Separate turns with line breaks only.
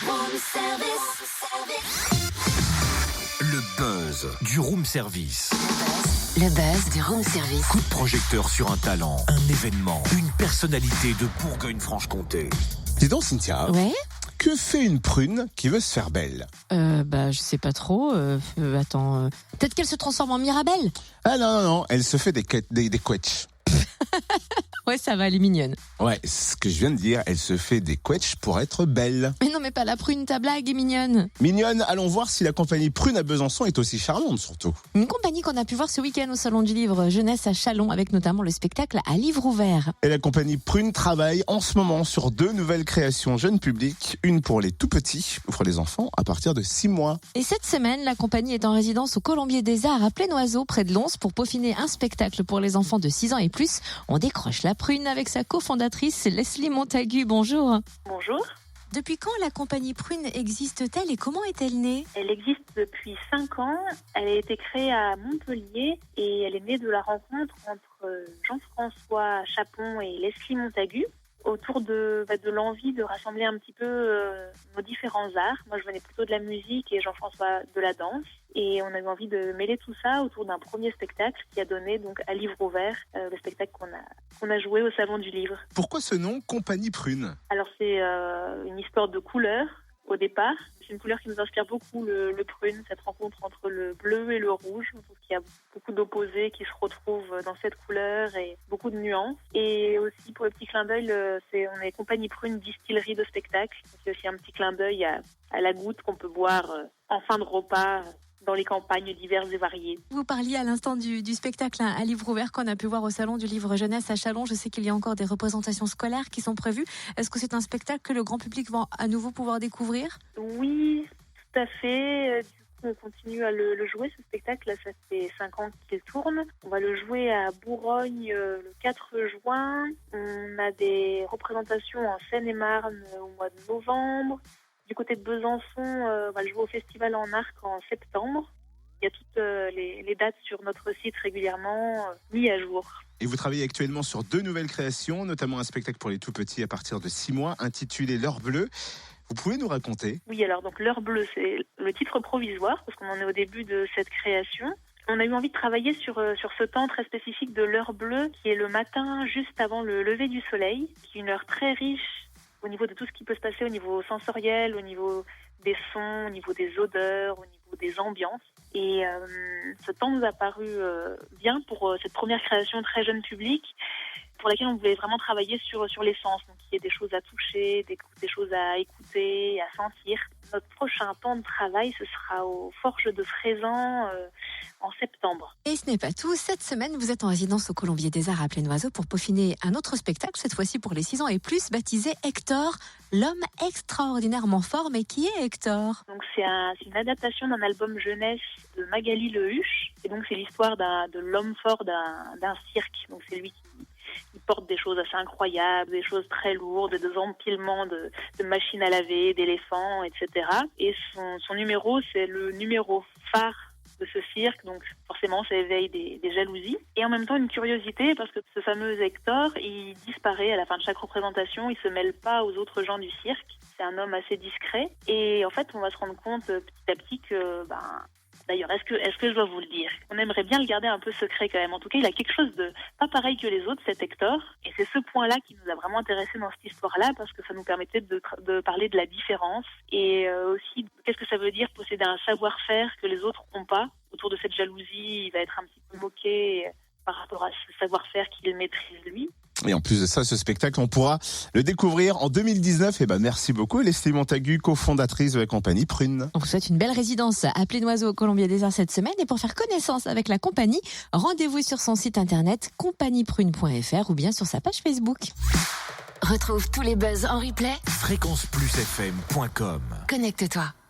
Room service.
Le buzz du room service.
Le buzz du room service.
Coup de projecteur sur un talent, un événement, une personnalité de Bourgogne-Franche-Comté.
Dis donc, Cynthia,
Ouais.
que fait une prune qui veut se faire belle?
Je sais pas trop. Attends. Peut-être qu'elle se transforme en Mirabelle.
Ah non, elle se fait des quetchs.
Ouais, ça va, elle est mignonne.
Ouais, ce que je viens de dire, elle se fait des quetchs pour être belle.
Mais non, mais pas la prune, ta blague est mignonne.
Mignonne, allons voir si la compagnie Prune à Besançon est aussi charmante surtout.
Une compagnie qu'on a pu voir ce week-end au Salon du Livre Jeunesse à Châlons, avec notamment le spectacle à livre ouvert.
Et la compagnie Prune travaille en ce moment sur 2 nouvelles créations jeunes publics, une pour les tout petits, ou pour les enfants à partir de 6 mois.
Et cette semaine, la compagnie est en résidence au Colombier des Arts à Plénoiseau, près de Lons, pour peaufiner un spectacle pour les enfants de 6 ans et plus. On décroche la prune avec sa cofondatrice Leslie Montagu. Bonjour.
Bonjour.
Depuis quand la compagnie Prune existe-t-elle et comment est-elle née?
Elle existe depuis 5 ans. Elle a été créée à Montpellier et elle est née de la rencontre entre Jean-François Chapon et Leslie Montagu autour de l'envie de rassembler un petit peu nos différents arts. Moi, je venais plutôt de la musique et Jean-François de la danse. Et on a eu envie de mêler tout ça autour d'un premier spectacle qui a donné donc à livre ouvert le spectacle qu'on a joué au Salon du Livre.
Pourquoi ce nom, compagnie Prune?
Alors c'est une histoire de couleurs au départ. C'est une couleur qui nous inspire beaucoup, le prune, cette rencontre entre le bleu et le rouge. Je trouve qu'il y a beaucoup d'opposés qui se retrouvent dans cette couleur et beaucoup de nuances. Et aussi pour le petit clin d'œil, on est compagnie Prune distillerie de spectacle. C'est aussi un petit clin d'œil à la goutte qu'on peut boire en fin de repas dans les campagnes diverses et variées.
Vous parliez à l'instant du spectacle à livre ouvert qu'on a pu voir au Salon du Livre Jeunesse à Châlons. Je sais qu'il y a encore des représentations scolaires qui sont prévues. Est-ce que c'est un spectacle que le grand public va à nouveau pouvoir découvrir?
Oui, tout à fait. Du coup, on continue à le jouer, ce spectacle. Là, ça fait 5 ans qu'il tourne. On va le jouer à Bourgogne le 4 juin. On a des représentations en Seine-et-Marne au mois de novembre. Du côté de Besançon, on va le jouer au Festival en Arc en septembre. Il y a toutes les dates sur notre site régulièrement mises à jour.
Et vous travaillez actuellement sur 2 nouvelles créations, notamment un spectacle pour les tout petits à partir de 6 mois, intitulé L'heure bleue. Vous pouvez nous raconter?
Oui, alors donc L'heure bleue, c'est le titre provisoire, parce qu'on en est au début de cette création. On a eu envie de travailler sur ce temps très spécifique de l'heure bleue, qui est le matin juste avant le lever du soleil, qui est une heure très riche au niveau de tout ce qui peut se passer au niveau sensoriel, au niveau des sons, au niveau des odeurs, au niveau des ambiances. Et ce temps nous a paru bien pour cette première création très jeune public, pour laquelle on voulait vraiment travailler sur les sens. Donc il y a des choses à toucher, des choses à écouter, à sentir. Notre prochain temps de travail, ce sera aux Forges de Frézan en septembre.
Et ce n'est pas tout. Cette semaine, vous êtes en résidence au Colombier des Arts à Plénoiseau pour peaufiner un autre spectacle, cette fois-ci pour les 6 ans et plus, baptisé Hector, l'homme extraordinairement fort. Mais qui est Hector?
Donc c'est une adaptation d'un album jeunesse de Magali Lehuche. Et donc c'est l'histoire de l'homme fort d'un cirque. Donc c'est lui qui porte des choses assez incroyables, des choses très lourdes, des empilements de machines à laver, d'éléphants, etc. Et son numéro, c'est le numéro phare de ce cirque, donc forcément ça éveille des jalousies. Et en même temps une curiosité, parce que ce fameux Hector, il disparaît à la fin de chaque représentation, il se mêle pas aux autres gens du cirque. C'est un homme assez discret. Et en fait, on va se rendre compte petit à petit que... D'ailleurs, est-ce que je dois vous le dire? On aimerait bien le garder un peu secret quand même. En tout cas, il a quelque chose de pas pareil que les autres, cet Hector. Et c'est ce point-là qui nous a vraiment intéressés dans cette histoire-là, parce que ça nous permettait de parler de la différence. Et aussi, qu'est-ce que ça veut dire posséder un savoir-faire que les autres n'ont pas? Autour de cette jalousie, il va être un petit peu moqué par rapport à ce savoir-faire qu'il maîtrise lui.
Et en plus de ça, ce spectacle, on pourra le découvrir en 2019. Et merci beaucoup, Leslie Montagu, cofondatrice de la compagnie Prune.
On vous souhaite une belle résidence à Plénoiseau au Colombier des Arts cette semaine. Et pour faire connaissance avec la compagnie, rendez-vous sur son site internet compagnieprune.fr ou bien sur sa page Facebook.
Retrouve tous les buzz en replay.
fréquenceplusfm.com.
Connecte-toi.